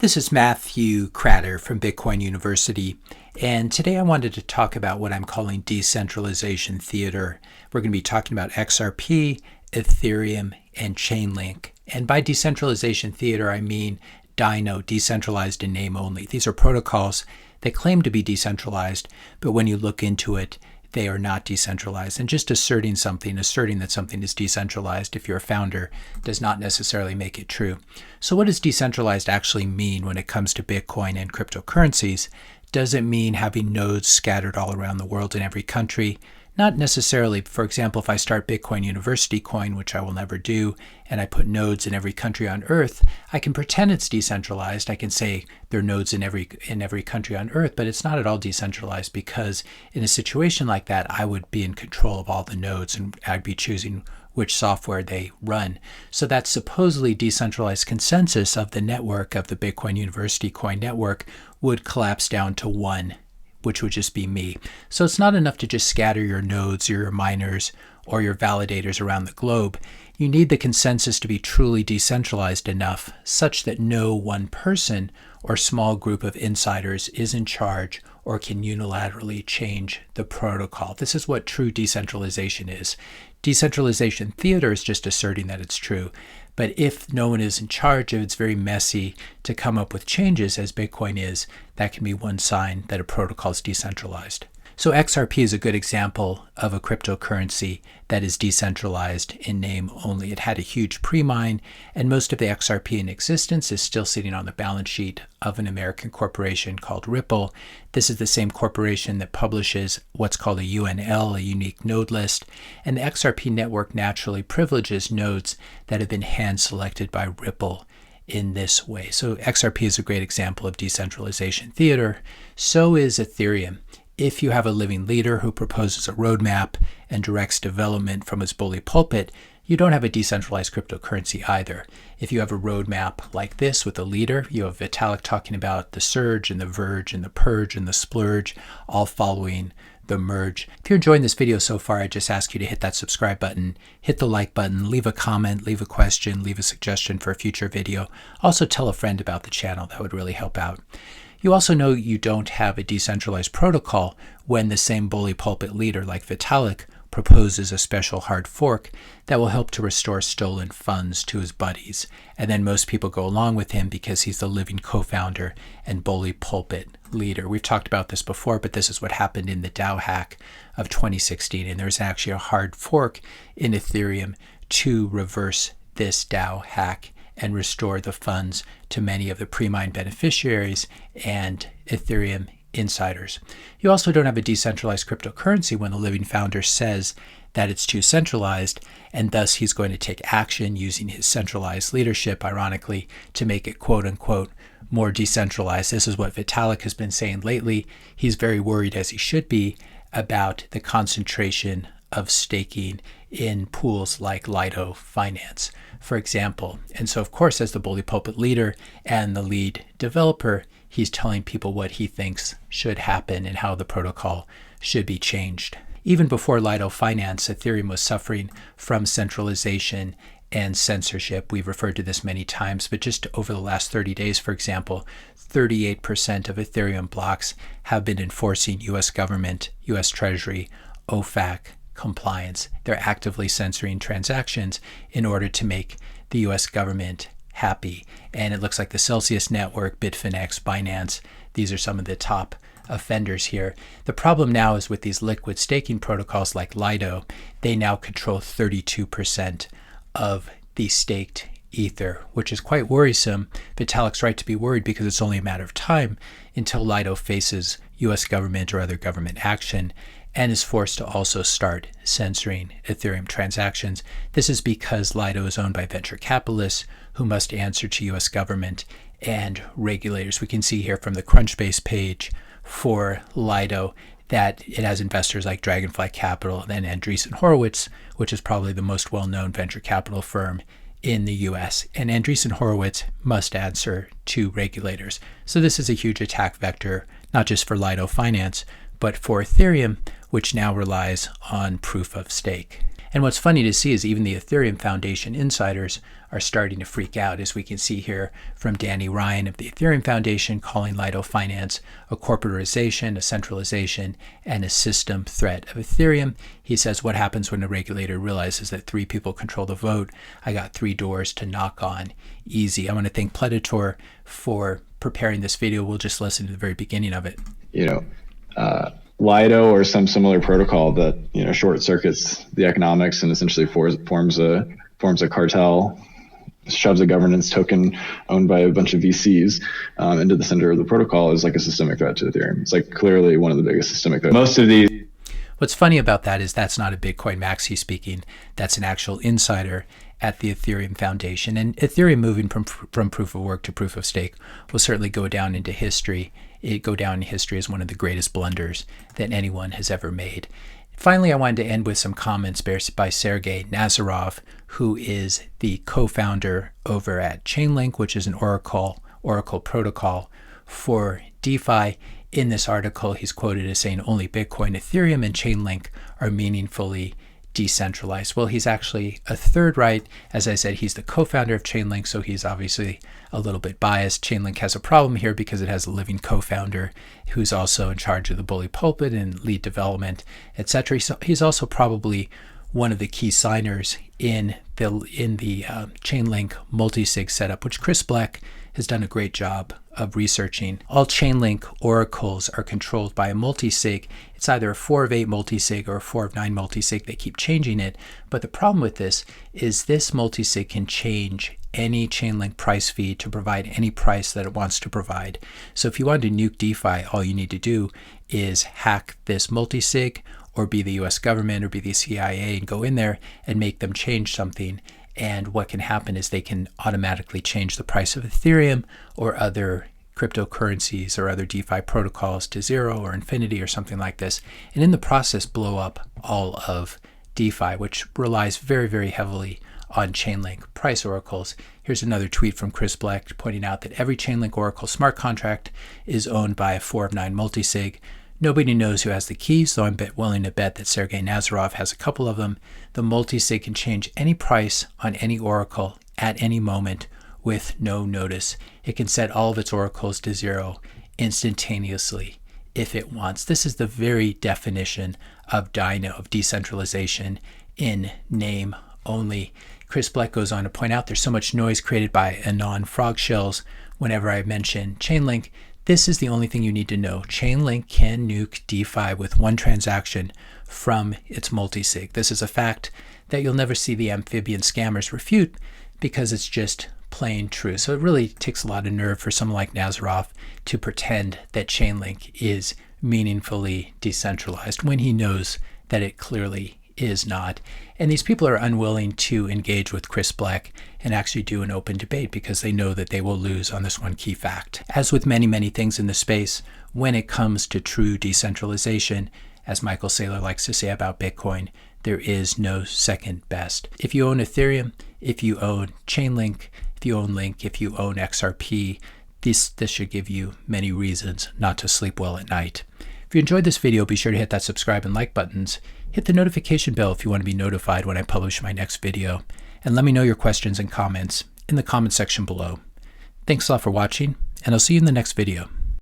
This is Matthew Cratter from Bitcoin University, and today I wanted to talk about what I'm calling decentralization theater. We're going to be talking about XRP, Ethereum, and Chainlink. And by decentralization theater, I mean DINO, decentralized in name only. These are protocols that claim to be decentralized, but when you look into it, they are not decentralized. And just asserting that something is decentralized, if you're a founder, does not necessarily make it true. So what does decentralized actually mean when it comes to Bitcoin and cryptocurrencies? Does it mean having nodes scattered all around the world in every country? Not necessarily. For example, if I start Bitcoin University Coin, which I will never do, and I put nodes in every country on Earth, I can pretend it's decentralized. I can say there are nodes in every country on Earth, but it's not at all decentralized, because in a situation like that, I would be in control of all the nodes and I'd be choosing which software they run. So that supposedly decentralized consensus of the network, of the Bitcoin University Coin network, would collapse down to one, which would just be me. So it's not enough to just scatter your nodes or your miners or your validators around the globe. You need the consensus to be truly decentralized enough such that no one person or small group of insiders is in charge or can unilaterally change the protocol. This is what true decentralization is. Decentralization theater is just asserting that it's true. But if no one is in charge, if it's very messy to come up with changes, as Bitcoin is, that can be one sign that a protocol is decentralized. So XRP is a good example of a cryptocurrency that is decentralized in name only. It had a huge premine, and most of the XRP in existence is still sitting on the balance sheet of an American corporation called Ripple. This is the same corporation that publishes what's called a UNL, a unique node list, and the XRP network naturally privileges nodes that have been hand-selected by Ripple in this way. So XRP is a great example of decentralization theater. So is Ethereum. If you have a living leader who proposes a roadmap and directs development from his bully pulpit, you don't have a decentralized cryptocurrency either. If you have a roadmap like this with a leader, you have Vitalik talking about the surge and the verge and the purge and the splurge, all following the merge. If you're enjoying this video so far, I just ask you to hit that subscribe button, hit the like button, leave a comment, leave a question, leave a suggestion for a future video. Also tell a friend about the channel. That would really help out. You also know you don't have a decentralized protocol when the same bully pulpit leader like Vitalik proposes a special hard fork that will help to restore stolen funds to his buddies. And then most people go along with him because he's the living co-founder and bully pulpit leader. We've talked about this before, but this is what happened in the DAO hack of 2016. And there's actually a hard fork in Ethereum to reverse this DAO hack and restore the funds to many of the premine beneficiaries and Ethereum insiders. You also don't have a decentralized cryptocurrency when the living founder says that it's too centralized, and thus he's going to take action using his centralized leadership, ironically, to make it quote-unquote more decentralized. This is what Vitalik has been saying lately. He's very worried, as he should be, about the concentration of staking in pools like Lido Finance, for example. And so, of course, as the bully pulpit leader and the lead developer, he's telling people what he thinks should happen and how the protocol should be changed. Even before Lido Finance, Ethereum was suffering from centralization and censorship. We've referred to this many times, but just over the last 30 days, for example, 38% of Ethereum blocks have been enforcing U.S. government, U.S. Treasury, OFAC compliance. They're actively censoring transactions in order to make the US government happy. And it looks like the Celsius network, Bitfinex, Binance, these are some of the top offenders here. The problem now is with these liquid staking protocols like Lido, they now control 32% of the staked Ether, which is quite worrisome. Vitalik's right to be worried because it's only a matter of time until Lido faces US government or other government action and is forced to also start censoring Ethereum transactions. This is because Lido is owned by venture capitalists who must answer to US government and regulators. We can see here from the Crunchbase page for Lido that it has investors like Dragonfly Capital and Andreessen Horowitz, which is probably the most well-known venture capital firm in the US. And Andreessen Horowitz must answer to regulators. So this is a huge attack vector, not just for Lido Finance, but for Ethereum, which now relies on proof of stake. And what's funny to see is even the Ethereum Foundation insiders are starting to freak out, as we can see here from Danny Ryan of the Ethereum Foundation calling Lido Finance a corporatization, a centralization, and a system threat of Ethereum. He says, what happens when a regulator realizes that 3 people control the vote? I got 3 doors to knock on. Easy. I want to thank Predator for preparing this video. We'll just listen to the very beginning of it. Lido or some similar protocol that short circuits the economics and essentially forms a cartel, shoves a governance token owned by a bunch of VCs into the center of the protocol is like a systemic threat to Ethereum. It's like clearly one of the biggest systemic threats. Most of these. What's funny about that is that's not a Bitcoin maxi speaking. That's an actual insider at the Ethereum Foundation. And Ethereum moving from proof of work to proof of stake will certainly go down into history. It go down in history as one of the greatest blunders that anyone has ever made. Finally, I wanted to end with some comments by Sergey Nazarov, who is the co-founder over at Chainlink, which is an Oracle protocol for DeFi. In this article, he's quoted as saying only Bitcoin, Ethereum, and Chainlink are meaningfully decentralized. Well, he's actually a third right. As I said, he's the co-founder of Chainlink, so he's obviously a little bit biased. Chainlink has a problem here because it has a living co-founder who's also in charge of the bully pulpit and lead development, etc. So he's also probably one of the key signers in the Chainlink multi-sig setup, which Chris Black has done a great job of researching. All Chainlink oracles are controlled by a multi-sig. It's either a 4 of 8 multi-sig or a 4 of 9 multi-sig. They keep changing it. But the problem with this is this multi-sig can change any Chainlink price feed to provide any price that it wants to provide. So if you want to nuke DeFi, all you need to do is hack this multi-sig or be the US government or be the CIA and go in there and make them change something. And what can happen is they can automatically change the price of Ethereum or other cryptocurrencies or other DeFi protocols to 0 or infinity or something like this. And in the process, blow up all of DeFi, which relies very, very heavily on Chainlink price oracles. Here's another tweet from Chris Black pointing out that every Chainlink oracle smart contract is owned by a 4 of 9 multisig. Nobody knows who has the keys, so I'm willing to bet that Sergey Nazarov has a couple of them. The multisig can change any price on any oracle at any moment with no notice. It can set all of its oracles to 0 instantaneously if it wants. This is the very definition of DINO, of decentralization in name only. Chris Black goes on to point out there's so much noise created by anon frog shells whenever I mention Chainlink. This is the only thing you need to know. Chainlink can nuke DeFi with one transaction from its multisig. This is a fact that you'll never see the amphibian scammers refute because it's just plain true. So it really takes a lot of nerve for someone like Nazarov to pretend that Chainlink is meaningfully decentralized when he knows that it clearly is not. And these people are unwilling to engage with Chris Black and actually do an open debate because they know that they will lose on this one key fact. As with many, many things in the space, when it comes to true decentralization, as Michael Saylor likes to say about Bitcoin, there is no second best. If you own Ethereum, if you own Chainlink, if you own Link, if you own XRP, this should give you many reasons not to sleep well at night. If you enjoyed this video, be sure to hit that subscribe and like buttons. Hit the notification bell if you want to be notified when I publish my next video. And let me know your questions and comments in the comment section below. Thanks a lot for watching, and I'll see you in the next video.